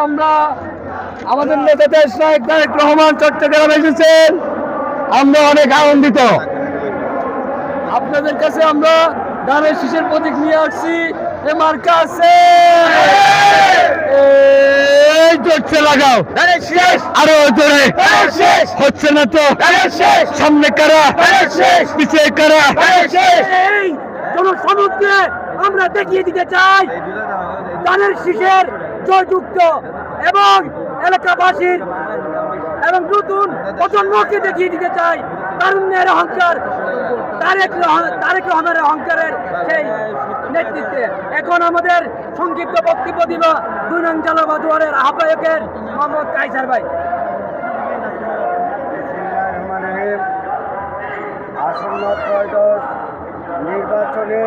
আমরা আমাদের নেতা দেশ নায়ক তারেক রহমান চট্টগ্রামে এসেছেন, আমরা অনেক আনন্দিত। আপনাদের কাছে আমরা ধানের শীষের প্রতীক নিয়ে আসছি। এ মার্কা আছে, এই চলছে, লাগাও আরো জোরে, হচ্ছে না তো, সামনে কারা, পিছিয়ে কারা, এই জনসমুদ্রে আমরা দেখিয়ে দিতে চাই ধানের শীষের জয়যুক্ত এবং এলাকাবাসীর এবং নতুন প্রজন্মকে দেখিয়ে দিতে চাই তারুণ্যের অহংকার, তারেক রহমানের অহংকারের সেই নেতৃত্বে। এখন আমাদের সংক্ষিপ্ত বক্তব্য দিব ২ নং জালাবা দুয়ারের আহ্বায়কের মোহাম্মদ কায়সার ভাই। আসন্ন ত্রয়োদশ নির্বাচনে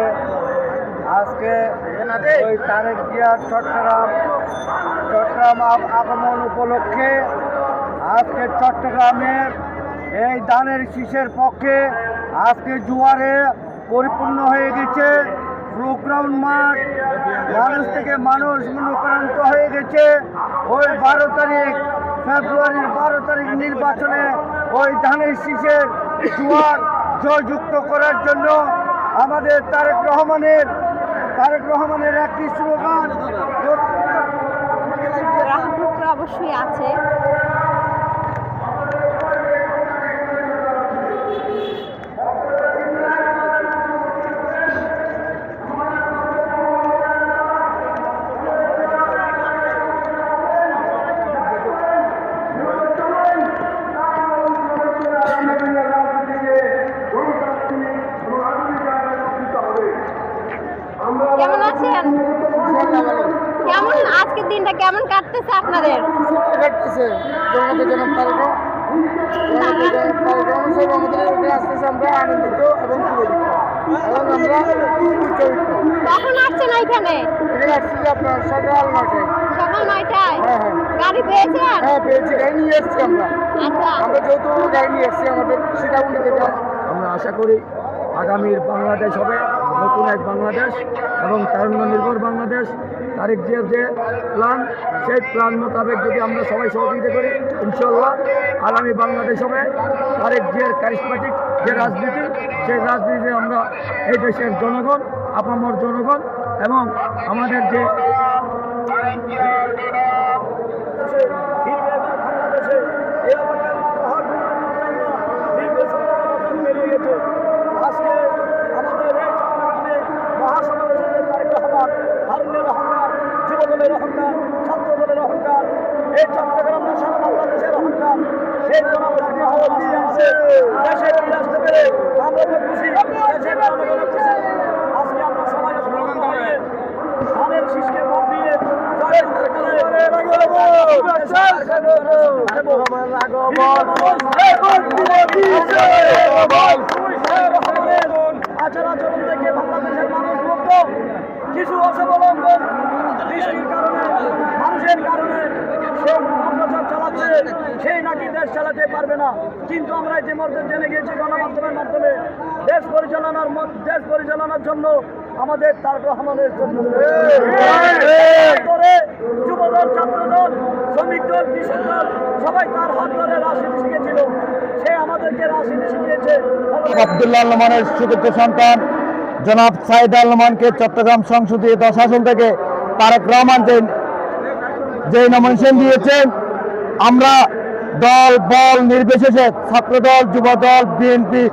আজকে ওই তারেক জিয়ার চট্টগ্রাম আগমন উপলক্ষে আজকে চট্টগ্রামের এই ধানের শীষের পক্ষে আজকে জোয়ারে পরিপূর্ণ হয়ে গেছে। ফ্লোগ্রাউন্ড মাঠ, মানুষ থেকে মানুষ অনুপ্রাণিত হয়ে গেছে। ওই 12 তারিখ ফেব্রুয়ারির 12 তারিখ নির্বাচনে ওই ধানের শীষের জোয়ার জয়যুক্ত করার জন্য আমাদের তারেক রহমানের একটি স্লোগান অবশ্যই আছে। কেমন আছেন? কেমন আজকের দিনটা কেমন কাটতেছে আপনাদের? কাটতেছে আমরা আনন্দিত এবং কখন আসছেন এখানে? আপনার সকাল 9টায়। সকাল 9টায়? হ্যাঁ। গাড়ি পেয়েছেন? হ্যাঁ পেয়েছি, গাড়ি নিয়ে এসছি আমরা। আচ্ছা, আমরা যেহেতু গাড়ি নিয়ে এসছি আমাদের সীতাকুণ্ড থেকে, আমরা আশা করি আগামীর বাংলাদেশ হবে নতুন এক বাংলাদেশ এবং তারুণ্য নির্ভর বাংলাদেশ। তারেক জিয়ার যে প্ল্যান, সেই প্ল্যান মোতাবেক যদি আমরা সবাই সহযোগিতা করি, ইনশাল্লাহ আগামী বাংলাদেশ হবে। তারেক জিয়ার ক্যারিসমেটিক যে রাজনীতি, সেই রাজনীতিতে আমরা এই দেশের জনগণ, আপামর জনগণ এবং আমাদের যে অহংকার, ছাত্রদলের অহংকার, এই চট্টগ্রাম সারা বাংলাদেশের অহংকার, সেই দেশের আসতে পেরে আমরা তো খুশি, দেশের জনগণের খুশি। আজকে আমরা সবাই ধানের শীষকে ভোট দিয়ে আচার আচরণ থেকে বাংলাদেশের মানুষ মুক্ত। কিছু অবলম্বন বৃষ্টির কারণে, মানুষের কারণে সে অত্যাচার চালাচ্ছে, সেই নাকি দেশ চালাতে পারবে না। কিন্তু আমরা ইতিমধ্যে জেনে গিয়েছি গণমাধ্যমের মাধ্যমে দেশ পরিচালনার জন্য আমাদের তারেক রহমানের জন্য যুবদল, ছাত্রদল, শ্রমিক দল, কৃষক দল সবাই তার হাত ধরে রাজনীতি শিখেছিল। সে আমাদেরকে রাজনীতি শিখিয়েছে। আব্দুল্লাহ রহমানের সুযোগ্য সন্তান জনাব সাইদ আল রহমানকে চট্টগ্রাম সংসদীয় 10 আসন থেকে তারেক রহমান যে নমিনেশন দিয়েছেন, আমরা দল বল নির্বিশেষে ছাত্রদল, যুবদল, বিএনপি,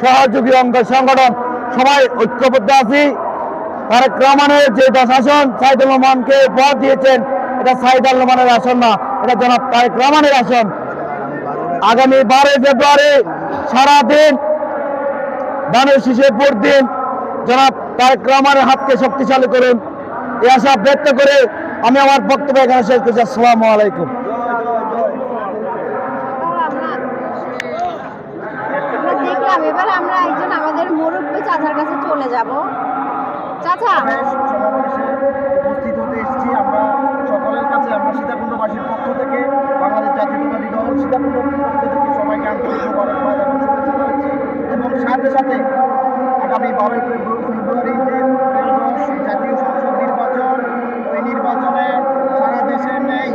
সহযোগী অঙ্গ সংগঠন সবাই ঐক্যবদ্ধ আছি। তারেক রহমানের যে 10 আসন সাইদ আল রহমানকে ভোট দিয়েছেন, এটা সাইদ আল রহমানের আসন না, এটা জনাব তারেক রহমানের আসন। আগামী 12 ফেব্রুয়ারি সারাদিন ধানের শীষে ভোট দিন, জনাব তারেক রহমানের হাতকে শক্তিশালী করুন, এই আশা ব্যক্ত করে আমি আমার বক্তব্য এখানে শেষ করছি। আসসালামু আলাইকুম। দেখলাম এবার আমরা একজন আমাদের মুরব্বী চাচার কাছে চলে যাব। চাচা, উপস্থিত হতে এসেছি আমরা সকলের কাছে। আমরা সীতাকুণ্ডবাসীর পক্ষ থেকে, বাংলাদেশ জাতীয়তাবাদী দল সীতাকুণ্ডের পক্ষ থেকে সবাইকে আন্তরিক মোবারকবাদ এবং শুভেচ্ছা জানাচ্ছি। এবং সাথে সাথে আগামী 12 ফেব্রুয়ারি যে জাতীয় সংসদ নির্বাচন, ওই নির্বাচনে সারা দেশের নেই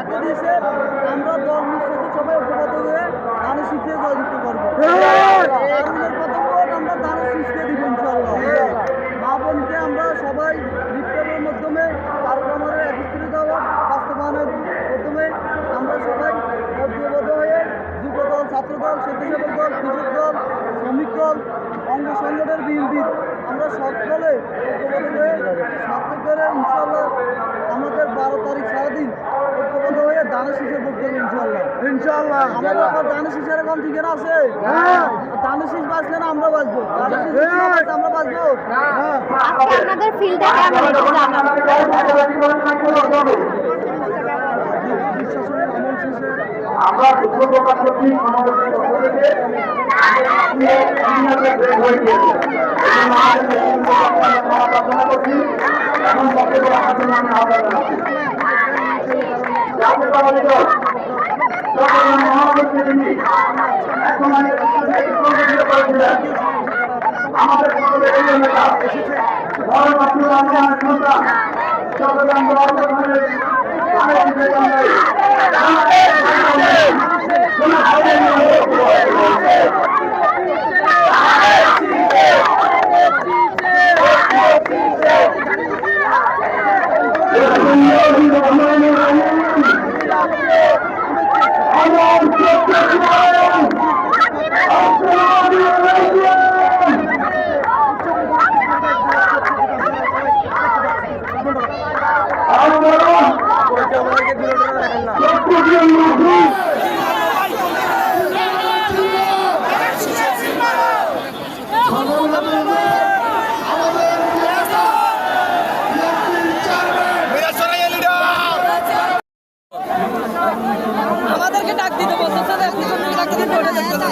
যাকে দিয়েছে আমরা দল নিঃশ্বাসে সবাই ঐক্যবদ্ধ হয়ে ধানের শীষে জয়যুক্ত করবো। আগুনের প্রথম ভোট আমরা ধানের শীষকে দিব ইনশাআল্লাহ। মা বোনকে আমরা সবাই বিপ্লবের মাধ্যমে কার্যক্রমের একত্রিত হওয়া বাস্তবায়নের মাধ্যমে আমরা সবাই ঐক্যবদ্ধ হয়ে যুবদল, ছাত্রদল, স্বেচ্ছাসেবক দল, কৃষক দল, শ্রমিক দল, অঙ্গ সংগঠনের বিএনপি আমরা সকলে ঐক্যবদ্ধ হয়ে সাথে করে ইনশাআল্লাহ আমাদের 12 তারিখ সারাদিন ঐক্যবদ্ধ হয়ে ধানের শীষের ভোট করবো ইনশাআল্লাহ। ইনশাআল্লাহ আমাদের আবার ধানের শীষের এখন ঠিকানা আছে। ধানের শীষ বাঁচলে না আমরা বাঁচবো, ধানের শীষ না বাঁচলে আমরা বাঁচবো। আজকে আপনাদের ফিল্ডটা কেমন একটু জানান। আমরা দুঃখ প্রকাশ করছি আমাদের পক্ষ থেকে প্রার্থনা করছি এখন বক্তব্য রাখার জন্য আমি আহ্বান জানাচ্ছি। জাতীয়তাবাদী দল চট্টগ্রাম মহানগর প্রতিনিধি এখন করেছিলেন আমাদের পক্ষে এই নেতা বড় মাতৃ আন্দোলনের সন্তান চট্টগ্রাম মহানগরের আমাদেরকে ডাক দিতে বলতেছে যে আপনি কোন ডাক দিতে ভোটে যাচ্ছেন না।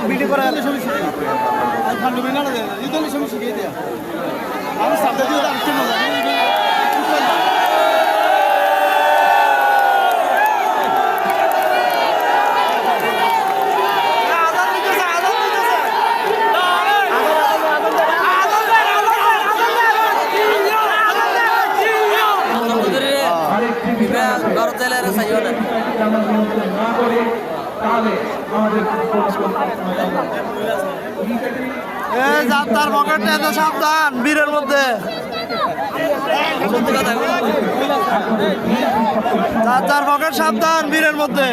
ভিডিও করা যাত্রার পকেটে এত সাবধান বীরের মধ্যে যাত্রার পকেট সাবধান বীরের মধ্যে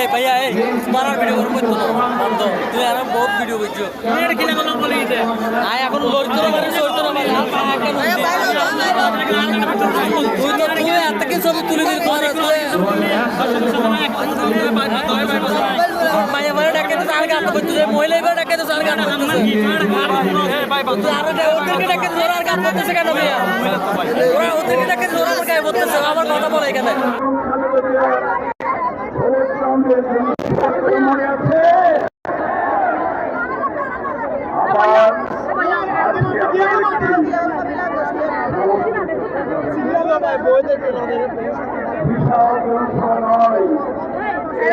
ए भैया ए तुम्हारा वीडियो कर मत तो बंद तुम यार बहुत वीडियो করছো এটা কি না বলি দে আয় এখন লড়তো না মানে সরতো না মানে তুই তো তুই এতকে ছবি তুলে দিল তোর মায়া মারা ডাকে তো আর গান করতে যায় মহিলা এবার ডাকে তো আর গান করতে এ ভাই বন্ধু আর ওদেরকে ডাকে জোর আর গান করতেছে কেন ভাইয়া ওরা ওদেরকে ডাকে জোর আর গায় বলতেছে আমার কথা বলে এখানে মনে আছে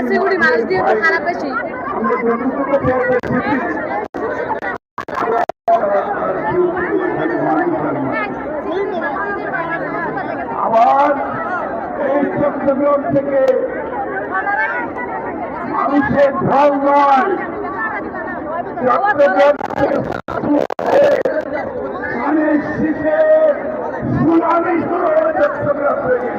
সিউড়ি মানুষ দিয়ে তো খারাপ বেশি আবার এই চট্টগ্রাম থেকে মানুষের ঢল নয় চট্টগ্রাম ধানের শীষে সুনামি শুরু হয়ে চট্টগ্রাম থেকে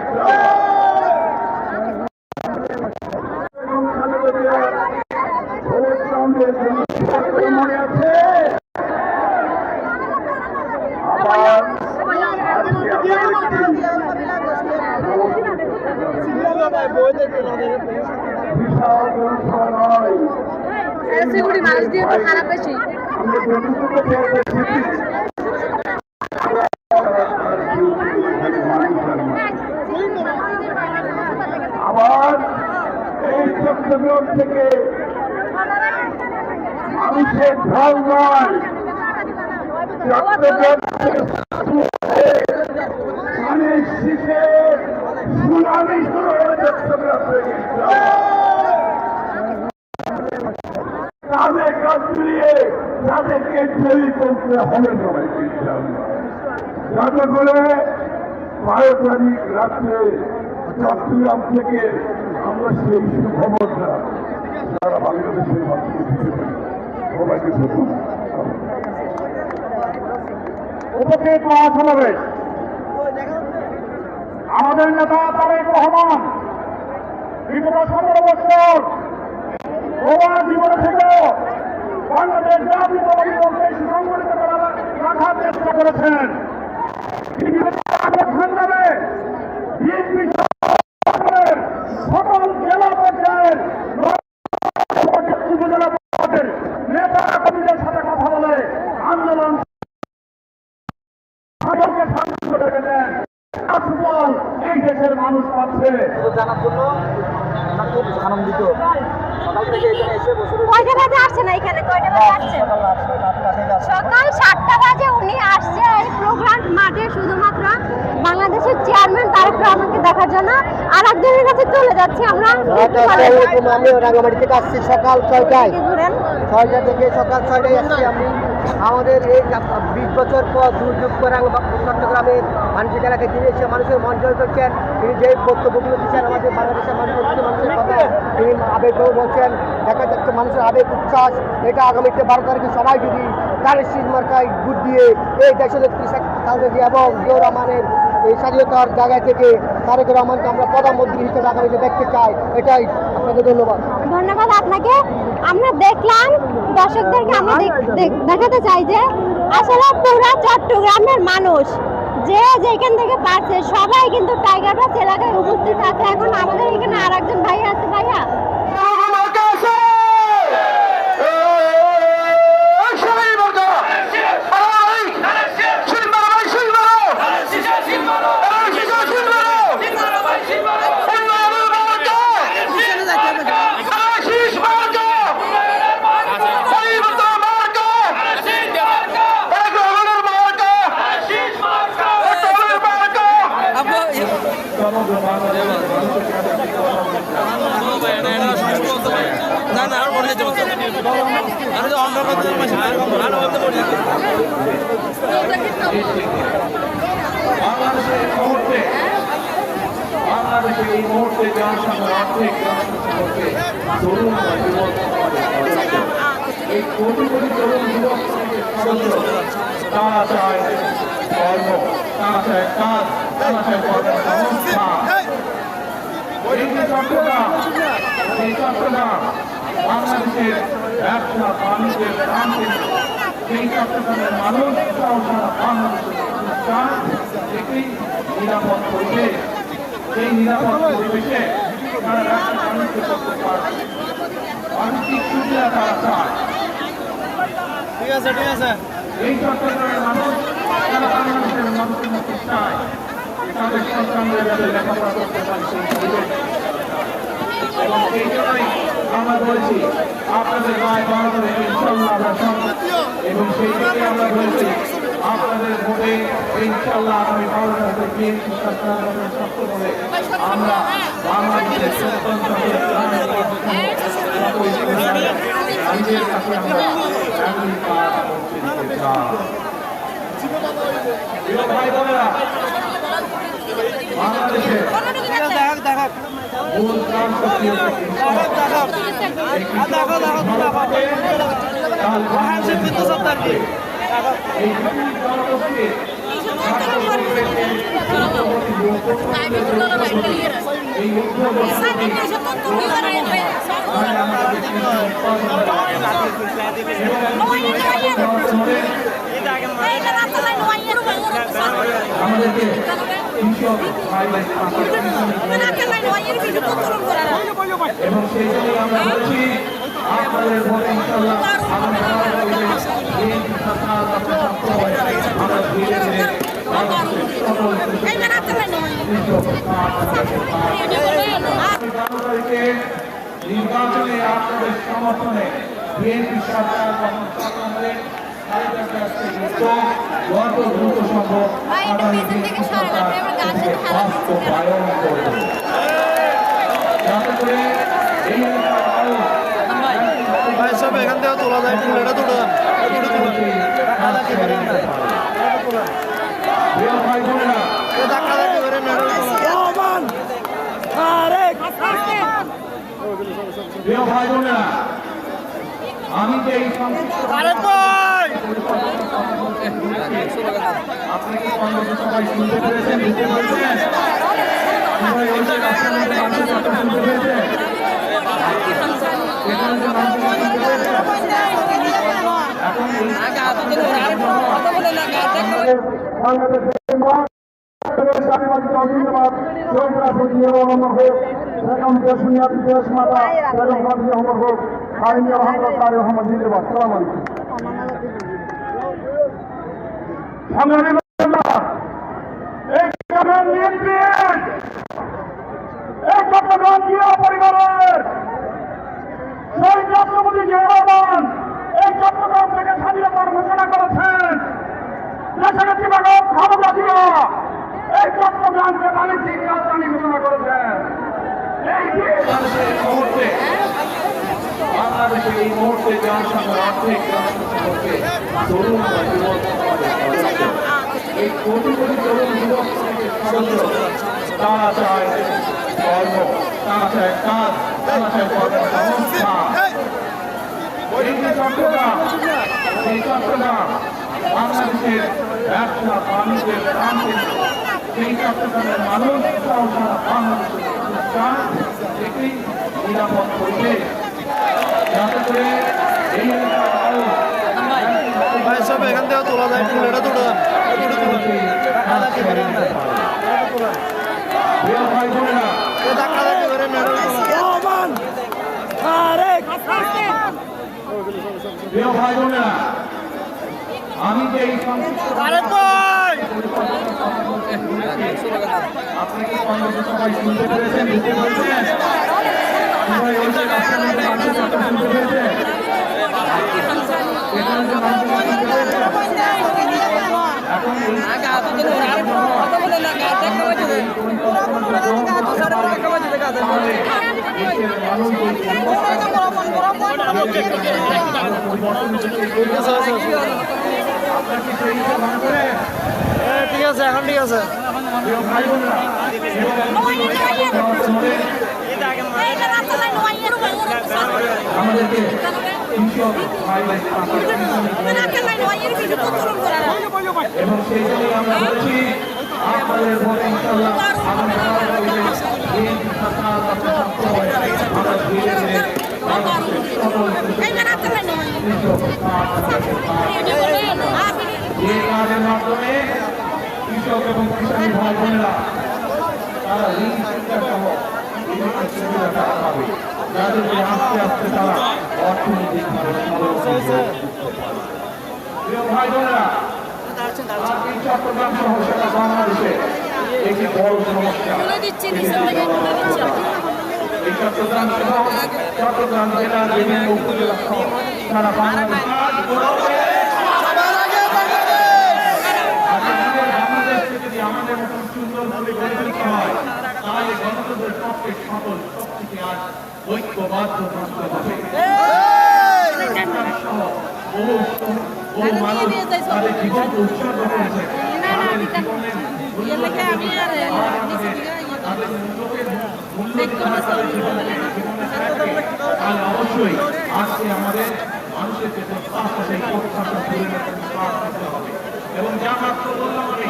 মনে আছে আবার সিউড়ি মানুষ দিয়ে তো খারাপ বেশি আবার চট্টগ্রাম থেকে মানুষের ঢল নয়, চট্টগ্রাম থেকে ধানের শীষে সুনামি শুরু হয়ে চট্টগ্রাম থেকে তাদের কাজ মিলিয়ে তাদেরকে তৈরি করতে হবে সবাইকে যাতে করে 12 তারিখ রাত্রে চট্টগ্রাম থেকে আমরা সেই সুখবরটা যারা বাংলাদেশের মানুষকে দিতে পারি সবাইকে ধন্যবাদ। উপস্থিত মহাসমাবেশ আমাদের নেতা তারেক রহমান বিগত 17 বছর প্রবাস জীবনে থেকে বাংলাদেশ জাতীয়তাবাদী দলকে সুসংগঠিত রাখার চেষ্টা করেছেন। সংগ্রামে বিএনপি সকল জেলা পর্যায়ের উপজেলা পর্যায়ের নেতা কর্মীদের সাথে কথা বলে আন্দোলন শান্ত রেখেছেন। এই দেশের মানুষ পাচ্ছে জানার জন্য আমরা খুব আনন্দিত। সকাল থেকে এখানে এসে বসে কয়টা বাজে আসছেন এখানে? কয়টা বাজে আসছেন? সকাল 7টা বাজে উনি আসছে এই প্রোগ্রাম মাঠে শুধুমাত্র বাংলাদেশের চেয়ারম্যান তারেক রহমানকে দেখার জন্য। আর একজনের কাছে চলে যাচ্ছি আমরা। আমি রাঙ্গামাটি থেকে আসছি সকাল 6টায়। ঘুরেন 6টা থেকে সকাল 6টায় আসছি আমি। আমাদের এই 20 বছর পর দুর্যোগ করে চট্টগ্রামের মানুষের এলাকায় তিনি এসে মানুষের মন জয় করছেন। তিনি যে বক্তব্যগুলো দিচ্ছেন আমাদের বাংলাদেশের মানুষের কথা তিনি আবেগও বলছেন। দেখা যাচ্ছে মানুষের আবেগ উচ্ছ্বাস। এটা আগামীতে 12 তারিখে সবাই যদি তারেক শীষ মার্কায় ভোট দিয়ে এই দেশনেত্রী শেখ হাসিনা এবং জিয়াউর রহমানের এই স্বাধীনতার জায়গা থেকে তারেক রহমানকে আমরা প্রধানমন্ত্রী হিসেবে আগামীতে দেখতে চাই। এটাই আপনাকে ধন্যবাদ। ধন্যবাদ আপনাকে। আমরা দেখলাম দর্শকদেরকে আমরা দেখাতে চাই যে আসলে পুরো চট্টগ্রামের মানুষ যে যেখান থেকে পারছে সবাই কিন্তু টাইগার পাস এলাকায় উপস্থিত আছে। এখন আমাদের এখানে আর একজন ভাই আছে। ভাইয়া না না আর বলে যেতে আমি তো অন্য কথা বলছি আর বলতে বলি বাংলাদেশের এই মুহূর্তে জনসংখ্যা আর্থিক তরুণ এই কোটি কোটি তরুণ যুবক তারা চায় কর্ম, তারা চায় কাজ, তারা চায় কর্মসংস্থান। এই চট্টগ্রাম বাংলাদেশের ব্যবসা বাণিজ্যের প্রান্তে সেই চট্টগ্রামের মানুষ সারা বাংলাদেশের প্রতিষ্ঠান একটি নিরাপদ পরিবেশ। সেই নিরাপদ পরিবেশে তারা ব্যবসা বাণিজ্য করতে পারবে, বাণিজ্যিক সুবিধা তারা চায়। ঠিক আছে ঠিক আছে। এই চট্টগ্রামের মানুষ তারা বাংলাদেশের মানুষের মধ্যে চায় তাদের সন্তানদের যাতে লেখাপড়া করতে পারে সেই পরিবেশ। এবং এই জন্যই আমরা বলেছি আপনাদের রায় 12 তারিখে ইনশাল্লাহ আমরা সঙ্গে, এবং সেই জন্যই আমরা বলেছি আপনাদের ভোটে ইনশাল্লাহ আগামী 12 তারিখে বিএনপি সরকার শক্ত করে আমরা বাংলাদেশের স্বতন্ত্র নিজের কাছে আমরা অঙ্গীকার করতে দিতে চাই। প্রিয় ভাই বোনেরা, বাংলাদেশের মূল প্রাণ শক্তি এই জনগোষ্ঠীর আমাদেরকে এবং সেই জন্যই আমরা বলছি আপনাদের ভোটে ইনশাআল্লাহ নির্বাচন আপনাদের সমর্থনে বিএনপি সরকার যখন স্থাপন হলে তাদের কাছে যত দ্রুত সম্ভব আগামী বিএনপি সরকার বাস্তবায়ন করবে যাতে করে এই এলাকার ভাই সব এখান থেকে তোলা যায় ফুলেটা তুলে ভাই বোনেরা প্রিয় ভাই বোনেরা আমি যে এই আপনি কি সবাই শুনতে পেরেছেন বুঝতে পেরেছেন সবাই ওই যে শুনতে পেরেছেন এখানে যে মানুষজন শুনতে পেরেছেন পরিবারের শহীদ রাষ্ট্রপতি জিয়াউর রহমান এই চট্টগ্রাম থেকে স্বাধীনতার ঘোষণা করেছেন। দেশনেত্রী বেগম খালেদা জিয়া এই চট্টগ্রামকে বাণিজ্যিক রাজধানী ঘোষণা করেছেন। এই মুহূর্তে বাংলাদেশের এই মুহূর্তে জনসংখ্যার অর্ধেক জনসংখ্যা হচ্ছে তরুণ বা যুবক এই কোটি কোটি তরুণ যুবক সদস্য তারা চায় কর্ম, তারা চায় কাজ, তারা চায় কর্মসংস্থান। এই চট্টগ্রাম বাংলাদেশের ব্যবসা বাণিজ্যের প্রান্তে সেই চট্টগ্রামের মানুষ সহ সারা বাংলাদেশের প্রতিষ্ঠান একটি নিরাপদ পরিবেশ যাতে করে এই এলাকার মানুষ ভাই সব এখান থেকে তোলা যায় ফুলেটা তুলে প্রিয় ভাই বোনেরা প্রিয় ভাই বোনেরা আমি যে এই আপনি কি সবাই শুনতে পেরেছেন বুঝতে পেরেছেন সবাই ওই যে শুনতে পেরেছেন এখানে যে মানুষজন শুনতে পেরেছেন এখন ঠিক আছে এখন ঠিক আছে ভাই বোনরা আমাদেরকে এবং সেই জন্যই আমরা বলছি আপনাদের ভোটে ইনশাআল্লাহ যে কাজের মাধ্যমে কৃষক এবং কৃষানী ভাই বোনেরা তারা ঋণ শিক্ষা সহ বিভিন্ন সুবিধা পাবে যাদেরকে আস্তে আস্তে তারা অর্থনৈতিকভাবে প্রিয় ভাই বোনেরা এই চট্টগ্রাম সহ সারা বাংলাদেশে একটি বড় সমস্যা এই চট্টগ্রাম সহ চট্টগ্রাম জেলার বিভিন্ন উপজেলা সহ সারা বাংলাদেশ আমাদের মতন সুন্দরভাবে গড়ে তুলতে হয় তাহলে গণতন্ত্রের পক্ষে সকল শক্তিকে আজ ঐক্যবদ্ধ থাকতে হবে বহু মানুষ তাদের জীবনকে উৎসর্গ করেছে তাদের জীবনের তাহলে অবশ্যই আজকে আমাদের মানুষের যে প্রত্যাশা সেই প্রত্যাশা পূরণের জন্য কাজ করতে হবে এবং যা মাত্র বললাম আমি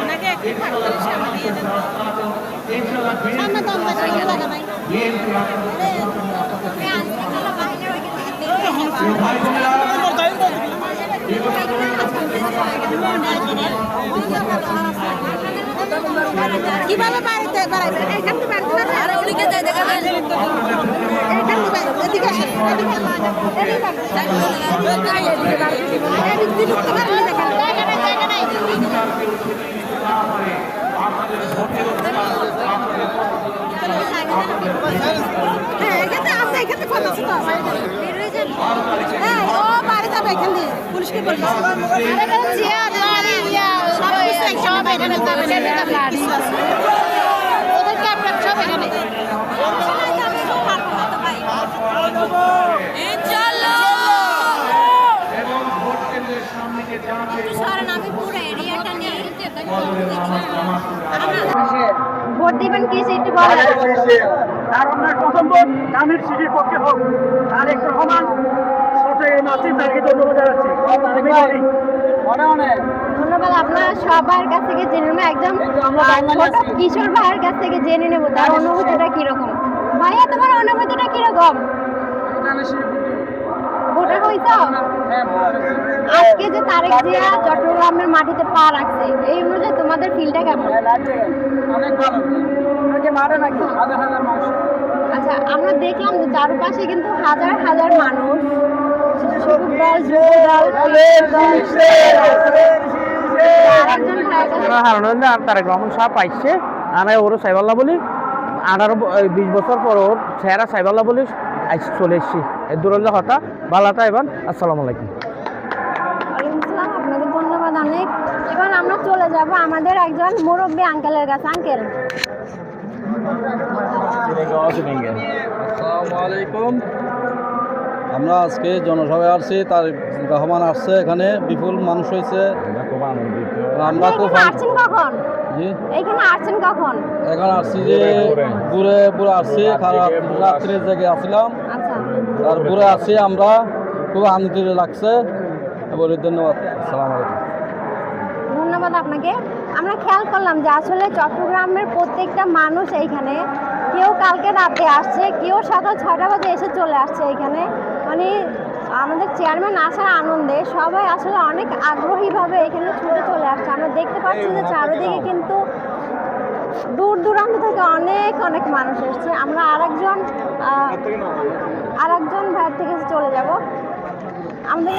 কিভাবে বাড়িতে বাড়াইবে এখান থেকে বাড়িতে আরে ওদিকে যাই দেখা যায় এখান থেকে এদিকে আসে এখানে আছে এখানে কথা আছে মানুষকে বলবো ওদেরকে আপনার সব এখানে আমি পুরো এরিয়াটা নিয়ে ভোট দিবেন কি সেটা বলেন। আর আমরা প্রথম ভোট ধানের শীষের পক্ষে হোক। তারেক রহমান সঠিক নাসির তাকে ধন্যবাদ জানাচ্ছি। ধন্যবাদ। আপনার সবার কাছ থেকে জেনে নেব, একদম ছোট কিশোর ভাইয়ের কাছ থেকে জেনে নেব তার অনুভূতিটা কিরকম। ভাইয়া তোমার অনুভূতিটা কিরকম? ভোটার হইছ? আজকে যে তারেক জিয়া চট্টগ্রামের মাটিতে পা রাখছে, এই অনুযায়ী তোমাদের ফিলটা কেমন? অনেক ভালো। মাঠে নাকি হাজার হাজার মানুষ। আচ্ছা, আমরা দেখলাম যে চারপাশে কিন্তু হাজার হাজার মানুষ, সবুজ দল, যুব দল, আরেকজন ভাইয়ের তারেক রহমান সাহেব পাইছে আনায় ওরও সাইবাল্লাহ বলি 18-20 বছর পর ওর চেহারা সাইবাল্লাহ বলি চলে এসছি এর দূরল্লা হতা বালাটা এবার। আসসালামু আলাইকুম। ওয়ালাইকুম আসসালাম, আপনাকে ধন্যবাদ অনেক। এবার আমরা চলে যাব আমাদের একজন মুরব্বী আঙ্কেলের কাছে। আঙ্কেল, আসসালামু আলাইকুম। আমরা আজকে জনসভায় আসছি, তারেক রহমান আসছে, এখানে বিপুল মানুষ হয়েছে। আমরা খুব এখানে আসছেন কখন? জি এখানে আসছেন কখন? এখন আসছি যে ঘুরে ঘুরে আসছি, খারাপ রাত্রে জেগে আসছিলাম, আচ্ছা, তারপরে আসছি আমরা, খুব আনন্দ লাগছে। বলি ধন্যবাদ। আসসালামু আলাইকুম। ধন্যবাদ আপনাকে। আমরা খেয়াল করলাম যে আসলে চট্টগ্রামের প্রত্যেকটা মানুষ এইখানে, কেউ কালকে রাতে আসছে, কেউ সকাল 6টা বাজে এসে চলে আসছে এখানে। মানে আমাদের চেয়ারম্যান আসার আনন্দে সবাই আসলে অনেক আগ্রহীভাবে এখানে ছুটে চলে আসছে। আমরা দেখতে পাচ্ছি যে চারিদিকে কিন্তু দূর দূরান্ত থেকে অনেক অনেক মানুষ এসছে। আমরা আরেকজন ভাইয়ের থেকে চলে যাব। আমাদের